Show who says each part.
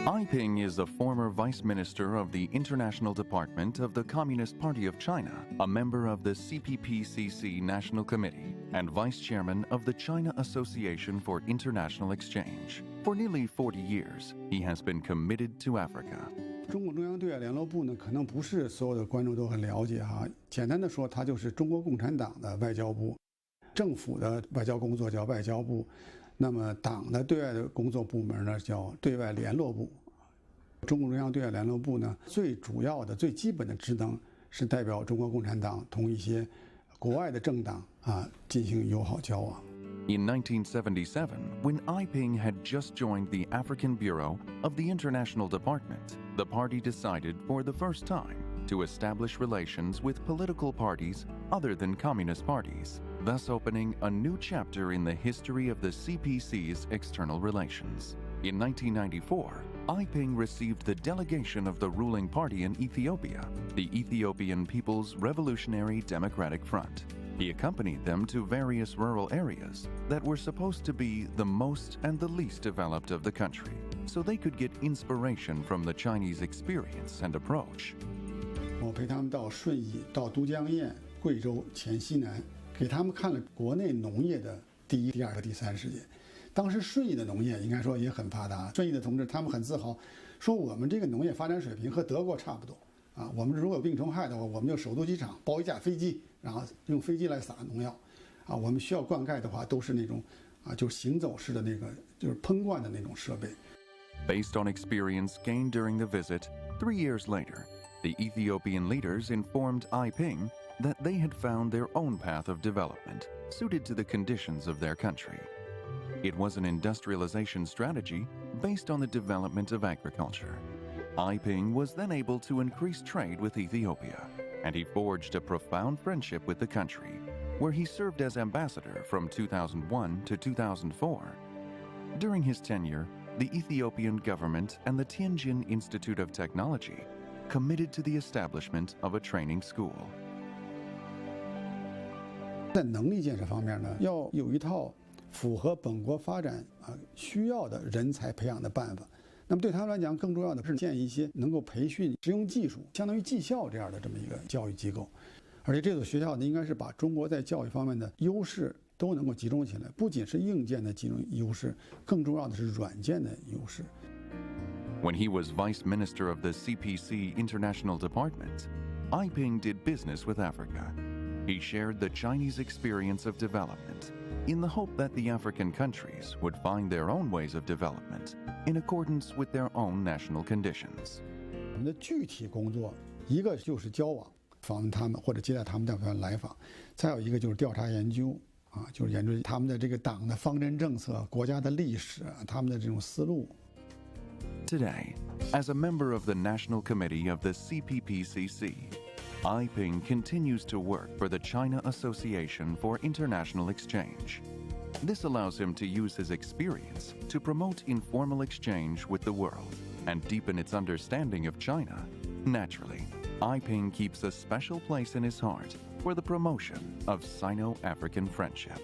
Speaker 1: Ping is the former Vice Minister of the International Department of the Communist Party of China, a member of the CPPCC National Committee, and Vice Chairman of the China Association for International Exchange. For nearly 40 years, he has been committed to Africa.
Speaker 2: 中共中央对外联络部呢，可能不是所有的观众都很了解哈。简单的说，它就是中国共产党的外交部，政府的外交工作叫外交部。 那么，党的对外的工作部门呢，叫对外联络部。中共中央对外联络部呢，最主要的、最基本的职能是代表中国共产党同一些国外的政党进行友好交往。
Speaker 1: In 1977, when Ping had just joined the African Bureau of the International Department, the party decided for the first time to establish relations with political parties other than communist parties, thus opening a new chapter in the history of the CPC's external relations. In 1994, Ping received the delegation of the ruling party in Ethiopia, the Ethiopian People's Revolutionary Democratic Front. He accompanied them to various rural areas that were supposed to be the most and the least developed of the country, so they could get inspiration from the Chinese experience and approach.
Speaker 2: 我陪他们到顺义、到都江堰、贵州、黔西南，给他们看了国内农业的第一、第二和第三世界。当时顺义的农业应该说也很发达，顺义的同志他们很自豪，说我们这个农业发展水平和德国差不多啊。我们如果有病虫害的话，我们就首都机场包一架飞机，然后用飞机来撒农药啊。我们需要灌溉的话，都是那种就是行走式的那个就是喷灌的那种设备。
Speaker 1: Based on experience gained during the visit, 3 years later, the Ethiopian leaders informed Ping that they had found their own path of development suited to the conditions of their country. It was an industrialization strategy based on the development of agriculture. Ping was then able to increase trade with Ethiopia, and he forged a profound friendship with the country, where he served as ambassador from 2001 to 2004. During his tenure, the Ethiopian government and the Tianjin Institute of Technology committed to the establishment of a training school.
Speaker 2: 在能力建设方面呢，要有一套符合本国发展需要的人才培养的办法。那么对他们来讲，更重要的是建一些能够培训实用技术，相当于技校这样的这么一个教育机构。而且这所学校呢，应该是把中国在教育方面的优势都能够集中起来，不仅是硬件的集中优势，更重要的是软件的优势。
Speaker 1: When he was Vice Minister of the CPC International Department, Ping did business with Africa. He shared the Chinese experience of development in the hope that the African countries would find their own ways of development in accordance with their own national conditions.
Speaker 2: 我们的具体工作，一个就是交往，访问他们或者接待他们代表团来访；再有一个就是调查研究就是研究他们的这个党的方针政策、国家的历史他们的这种思路。
Speaker 1: Today, as a member of the National Committee of the CPPCC, Ping continues to work for the China Association for International Exchange. This allows him to use his experience to promote informal exchange with the world and deepen its understanding of China. Naturally, Ping keeps a special place in his heart for the promotion of Sino-African friendship.